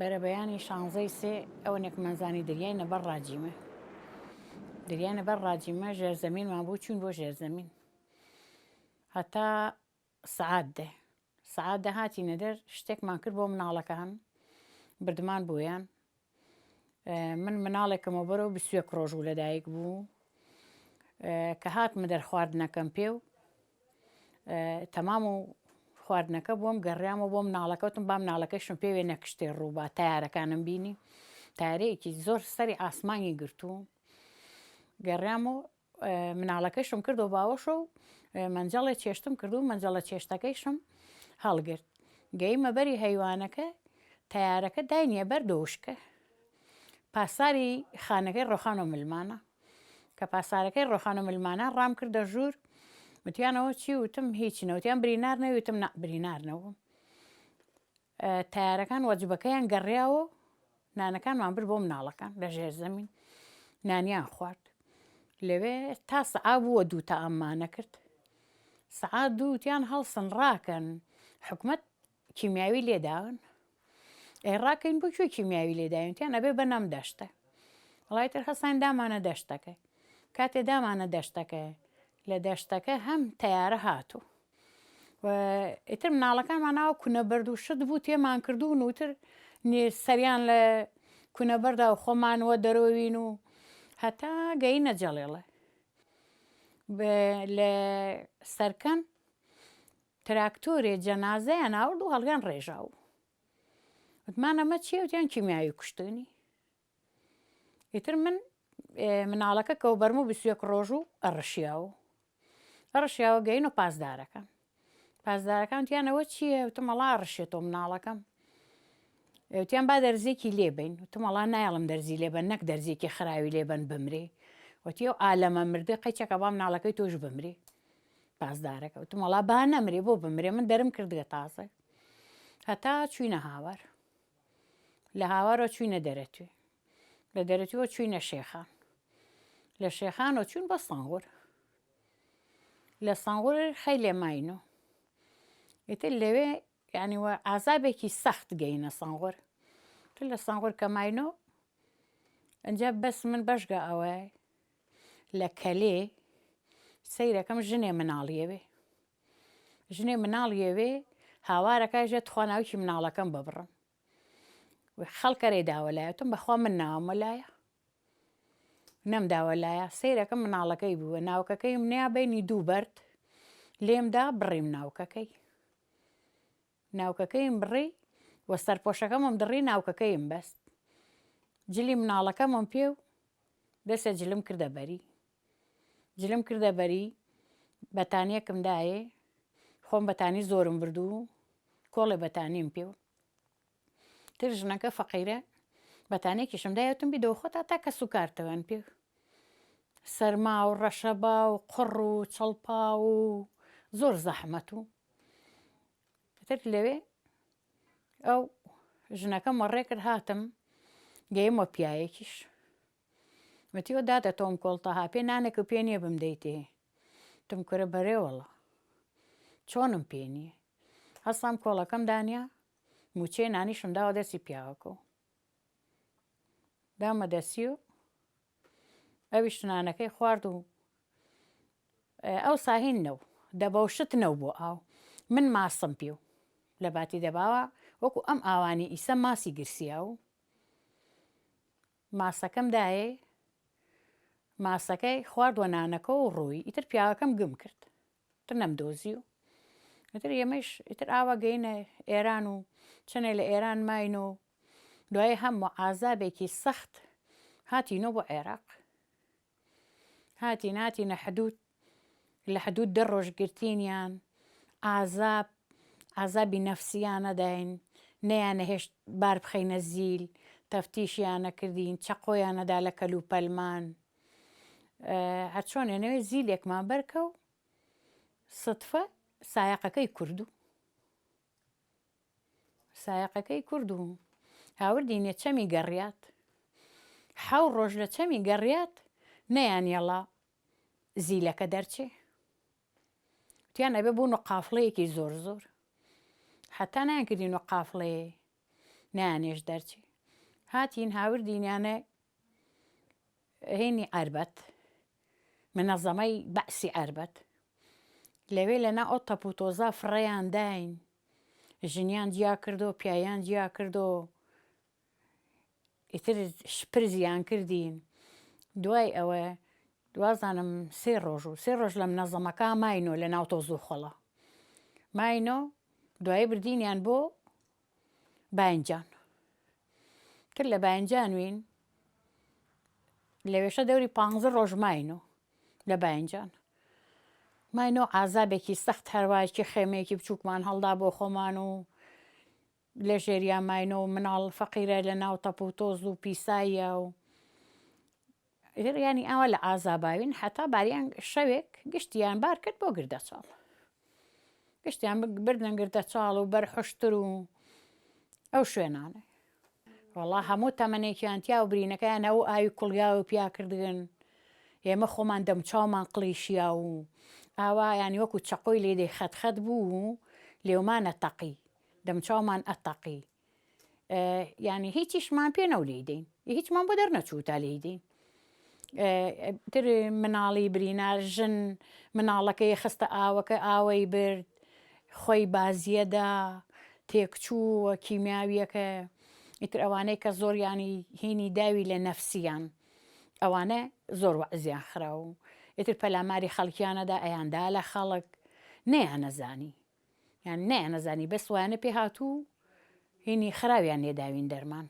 بەرە بەیانی 16ی سێ ئەوە نێکمەنزانی دەریای نەبەر ڕاجیمە. دەریای نەبەر ڕاجیمە ژێرزەمینمان بۆ چوون بۆ ژێرزەمین هەتا سەعات دێ سەعات دەهاتینە دەر شتێکمان کرد بۆ مناڵەکە هەن بردمان بۆیان من مناڵێکمەوە بەرەو 21 ڕۆژ و لەدایک بوو کە هاتمە دەر خواردنەکەم پێ و تەمام و خواردنەکە بۆم گەڕیامە بۆ مناڵەکەوتم با مناڵەکەشم پێوێ نەکشتێ ڕووبا تایارەکانم بینی تارەیەکی زۆر سەری ئاسمانی گرتووە گەڕیام و مناڵەکەشم کردو باوەشە و مەنجەڵێ چێشتم کردو و مەنجەڵە چێشتەکەیشم هەڵگرت گەیمە بەری هەیوانەکە تایارەکە داینیە بەر دۆشکە پاساری خانەکەی ڕۆخانە ملمانە کە پاسارەکەی ڕۆخانە ملمانە ڕام کردە ژوور وتیانەوە چی وتم هیچ نەوتیان برینار نەوتم برینارنەوە تایارەکان وەجبەکەیان گەڕیاوە نانەکانمان برد بۆ مناڵەکان لە ژێرزەمین نانیان خوارد لەوێ تا سەعات بووە دوو تا ئەممانە کرد سەعات دووتیان هەڵسن ڕاکەن حکومەت کیمیاوی لێداون ڕاکەین بۆ کوێ کیمیاوی لێداونتیان ئەبێ بە نەم دەشتە وڵای تر هەسان دامانە دەشتەکە کاتێ دامانە دەشتەکە لە دەشتەکە هەم تەیارە هاتوو ئیتر مناڵەکانمان ناوە کونە بەرد و شت بوو تێمان کردوون وتر سەریان لە کونە بەردا و خۆمانەوە دەرەوین و هەتا گەینە جەڵێڵە لە سەرکەن تراکتۆرێ جەنازەیان ئاورد و هەڵگان ڕێژاو وتمان ئەمە چییە وتیان کیمیاوی کوشتنی ئیتر من مناڵەکە کەو بەرمە 21 ڕۆژ و ئەڕشیاوە گەین و پاسدارەکان وتیانەوە چییە وتم وەڵا ڕشێتەوە مناڵەکەم وتیان با دەرزێکی لێبین وتم وەڵا نایڵم دەرزی لێبن نەک دەرزێکی خراوی لێبن بمرێ وتی ئەو ئالەمە مردە قەیچەکە با مناڵەکەی تۆش بمرێ پاسدارەکە وتم وەڵا با نەمرێ بۆ بمرێ من دەرم کردگە تازە هەتا چوینە هاوار لە هاوارەوە چوینە دەرەتوێ لە دەرەتوێەوە چوینە شێخان لە شێخانەوە چوون بە سەنغۆر لە سەنغۆر خەی لێماینەوە ئیتر لەوێ یعنیوە ئازابێکی سەخت گەینە سەنغۆر تر لە سەنغۆر کە ماینەوە ئەنجا بەس من بەشگە ئەوە لە کەلێ سەیرەکەم ژنێ مناڵیەوێ هاوارەکە ژێ توخواناویکی مناڵەکەم ببڕم خەڵکەرێ داوەلایەتم بەخوا من ناوەمە لایە نەمداوە لایە سەیرەکەم مناڵەکەی بووە ناوکەکەیم نیا بینی دوو بەرد لێمدا بڕیم ناوکەکەیم بڕی وە سەرپۆشەکەمم دڕی ناوکەکەیم بەست جلی مناڵەکەمم پێ و دەسێ جلم کردە بەری بەتانیەکم دایێ خۆم بەتانی زۆرم بردوو کۆڵێ بەتانیم پێ و تر ژنەکە فەقیرە بەتانێکیشم دایەتم بیدەوە خۆتا تا کە سوکارتەوەن پێ سەرما و ڕەشەبا و قڕ و چەڵپا و زۆر زەحمەت و تر لەوێ ئەو ژنەکەم وەڕێ کرد هاتم گەیمە پیاەکیش وتیوە دادە تۆم کۆڵتەها پێ نانێک و پێ نییە بمدەیتێ تم کورە بەرێوەڵە چۆنم پێ نییە هەستام کۆڵەکەم دانیا موچێ نانیشم داوە دەستی پیاوەکە و دامە دەسی و ئەویش نانەکەی خوارد و ئەو ساهین نەو دەبەوشت نەو بۆ ئاو من ماسم پێ و لە باتی دەباوە وەکو ئەم ئاوانی ئیسە ماسی گرسیا و ماسەکەم دایێ ماسەکەی خواردوە نانەکە و ڕۆی ئیتر پیاوەکەم گم کرد تر نەمدۆزی و ئیتر ئێمەش ئیتر ئاوا گەینە ئێران و چنێ لە ئێران ماین و دوای هەموو ئازابێکی سەخت هاتینۆ بۆ عێراق هاتینە حدود لە حدود 10 ڕۆژ گرتینیان ئازابی نەفسیانەداین نەیانە هێشت بار بخەینە زیل تەفتیشیانە کردین چەقۆیانەدا لە کەلوپەلمان هەرچۆنێنەوێ زیلێکمان بەرکە و سەتفە سایەقەکەی کوردو هاوردینێ چەمی گەڕیات 7 ڕۆژ لە چەمی گەڕیات نەیانیەڵا زیلەکە دەرچێ وتیان ئەبێ بوون و قافڵەیەکی زۆر هەتا نایان کردین و قافڵەیە نانێش دەرچی هاتین هاوردینیانە هێنی ئەربەت منەزەمەی بەعسی ئەربەت لەوێ لەنا ئەو تەپوتۆزا فڕێیان داین ژنیان جیا کردو پیایان جیا کردو ئیتر پرزیان کردین دوای ئەوە دوازانم سێ ڕۆژ لە منەزەمەکە ماینۆ لە ناو تۆز و خۆڵە ماینۆ دوای بردینیان بۆ باینجان کرد لە باینجانوین لەوێشە دەوری 15 ڕۆژ ماینۆ لە باینجان ماینۆ ئازابێکی سەخت هەروایکی خێمەیەکی بچووکمان هەڵدا بۆ خۆمان و لە ژێریان ماینۆ و مناڵ فەقیرە لە ناو تەپ و تۆز و پیساییە و ینی ئەوە لە ئازاباوین حتا باریان شەوێک گشتیان بار کرد بۆ گردەچاڵ گشتیان بردن گردەچاڵ و بەرحشتر و ئەو شوێنانە وەڵا هەموو تەمەنێکیان تیا و برینەکەیان ئەو ئاوی کوڵیا و پیا کردن ئێمە خۆمان دەمچاومان قڵیشیا و ئاوا ینی وەکو چەقۆی لێدەی خەتخەت بوو لێومانە تەقی دەمچاومان ئەتەقی ینی هیچیشمان پێ نەولێدەین هیچمان بۆ دەرنەچووتا لێدەین تر مناڵی برینار ژن مناڵەکەی خستە ئاوەکە ئاوەی برد خۆی بازیەدا تێکچووە کیمیاویەکە ئیتر ئەوانەی کە زۆر ینی هینی داوی لە نەفسیان ئەوانە زۆر وەعزیان خراو و ئیتر پەلاماری خەڵکیانەدا ئەیاندا لە خەڵک نەیانەزانی یان نەیانەزانی بەس وانە پێ هاتوو هینی خراویان لێداوین دەرمان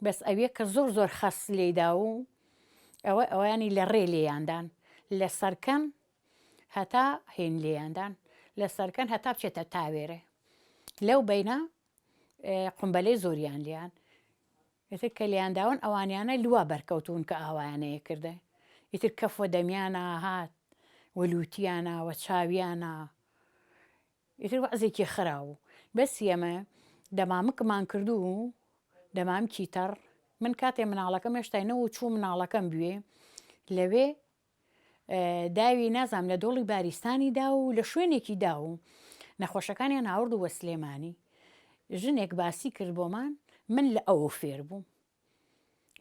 بەس ئەوێ کە زۆر خەس لێدا و ئەوانی لە ڕێ لێیاندان لە سەرکەن هەتا هێن لێیاندان لە سەرکەن هەتا بچێتە تاوێرە لەو بەینە قومبەلەی زۆریان لیان ئیتر کە لیانداون ئەوانیانە لوا بەرکەوتون کە ئاوایانەیە کردە ئیتر کەفوە دەمیانە هات وەلووتیانە وە چاویانە ئیتر وەعزێکی خراو بەسی ئەمە دەمامکمان کردو و دەمامکی تەڕ من کاتێ مناڵەکەم هێشتاینەوە چوو مناڵەکەم بوێ لەوێ داوی نازام لە دۆڵی باریستانی دا و لە شوێنێکی دا و نەخۆشەکانیان هاورد وە سلێمانی ژنێک باسی کرد بۆمان من لە ئەوە فێر بووم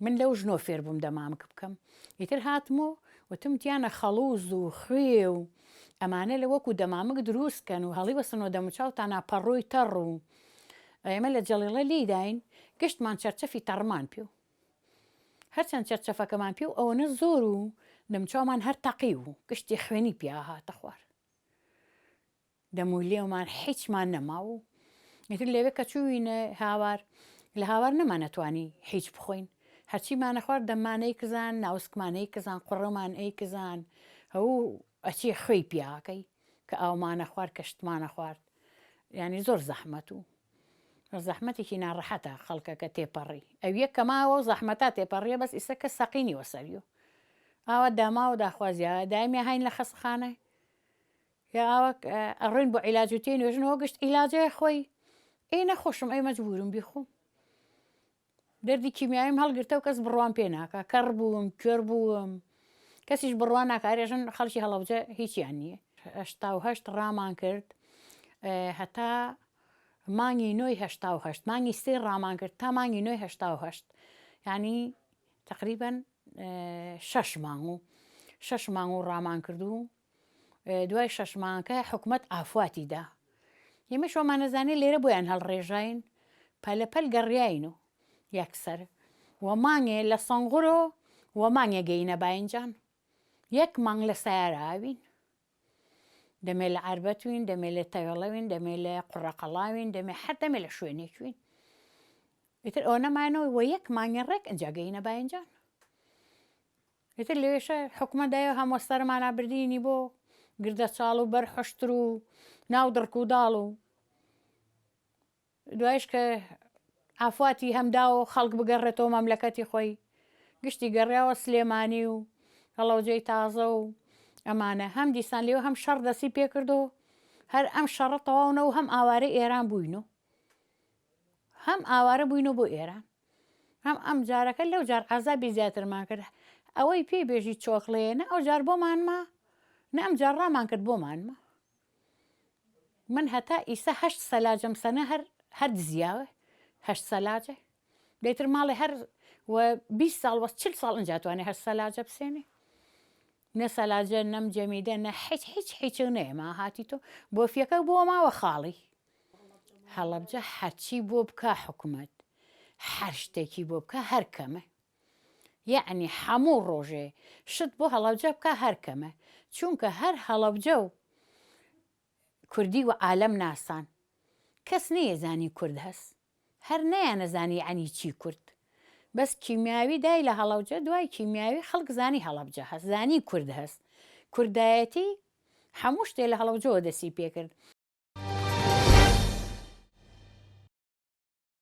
من لەو ژنۆ فێر بووم دەمامک بکەم ئیتر هاتمۆ وتم تیانە خەڵوز و خوێ و ئەمانە لە وەکو دەمامک دروستکەن و هەڵی بەسنەوە دەموچاو تا ناپەڕۆی تەڕ و ئێمە لە جەڵێڵە لێداین گشتمان چەرچەفی تەڕمان پێ و هەرچەند چەرچەفەکەمان پێ و ئەوەنە زۆر و دەمچاومان هەر تەقی و گشتی خوێنی پیا هاتە خوار دەموو لێومان هیچمان نەما و ئیتر لەوێ کە چووینە هاوار لە هاوار نەمانەتوانی هیچ بخۆین هەرچیمانە خوارد دەمانەی کزان ناوسکمانەی کزان قوڕەمان ئەی کزان هەوو ئەچی خوێی پیاکەی کە ئاومانە خوارد کەشتمانە خوارد ینی زۆر زەحمەت و زەحمەتێکی ناڕەحەتە خەڵکەکە تێپەڕی ئەویە کەماوە و زەحمەتا تێپەڕیە بەس ئیسە کە سەقینی وەسەریۆ ئاوە داما و داخوازیە دایمێ هاین لە خەسخانە یا ئاوە ئەڕۆین بۆ عیلاج و تێ نوێژنەوە گشت عیلاجەیە خۆی ئەی نەخۆشم ئەی مەجبورم بیخۆم دەردی کیمیاویم هەڵگرتە و کەس بڕوان پێ ناکە کەڕ بووم کوێر بووم کەسیش بڕوان ناکارێژن خەڵکی هەڵەبجە هیچیان نییە 88 ڕامان کرد هەتا مانگی نۆی 88 مانگی سێ ڕامان کرد تا مانگی نۆی 88 ینی تقریبەن 6 مانگ و 6 مانگ و ڕامان کردو دوای 6 مانگەکە حکومەت ئافواتی دا ئێمە شۆمانەزانێ لێرە بۆیان هەڵڕێژاین پەلەپەل گەڕیاین و یەکسەر وە مانگێ لە سەنغڕۆ وە مانگێ گەینە باینجان یەک مانگ لە سەیارەوین دەمێ لە عەربەتوین دەمێ لە تەوێڵەوین دەمێ لە قوڕەقەڵاوین دەمێ هەر دەمێ لە شوێنێکوین ئیتر ئەوە نەمانەوە وە یەک مانگی ڕێک ئەنجا گەینە باینجان ئیتر لەوێشە حکومەتدایە هەموەستەرمانە بردینی بۆ گردەچاڵ و بەرحشتر و ناو دڕک و داڵ و دوایش کە ئافواتی هەمدا و خەڵک بگەڕێتەوە مەملەکەتی خۆی گشتی گەڕیاوە سلێمانی و هەڵەوجەی تازە و ئەمانە هەم دیسان لێوە هەم شەڕ دەستی پێکردو هەر ئەم شەڕە تەواونە و هەم ئاوارەی ئێران بووین و هەم ئاوارە بووینەوە بۆ ئێران هەم ئەم جارەکە لەو جار عەزابی زیاترمان کرد ئەوەی پێی بێژی چۆکڵەیە نە ئەو جار بۆمانما نە ئەم جار ڕامان کرد بۆمانمە من هەتا ئیسە 8 سەلاجەم سەنە هەر دزیاوە هەشت سەلاجە دەیتر ماڵی هەر 20 ساڵ 40 ساڵ ئەنجاتوانێ هەر سەلاجە بسێنێ نە سەلاجە نەم جەمیدە نە هیچ نەیەما هاتی تۆ بۆ فیەکە بۆ ماوە خاڵی هەڵەبجە هەرچی بۆ بکە حکوومەت هەر شتێکی بۆ بکە هەر کەمە یعنی هەموو ڕۆژێ شت بۆ هەڵەبجە بکە هەر کەمە چونکە هەر هەڵەبجە و کوردی و عالەم ناسان کەس نەیەزانی کورد هەست هەر نەیانەزانی عنی چی کورد بەس کیمیاوی دای لە هەڵەبجە دوای کیمیاوی خەڵک زانی هەڵەبجە هەست زانی کورد هەست کوردایەتی هەموو شتێ لە هەڵەبجەوە دەسی پێکرد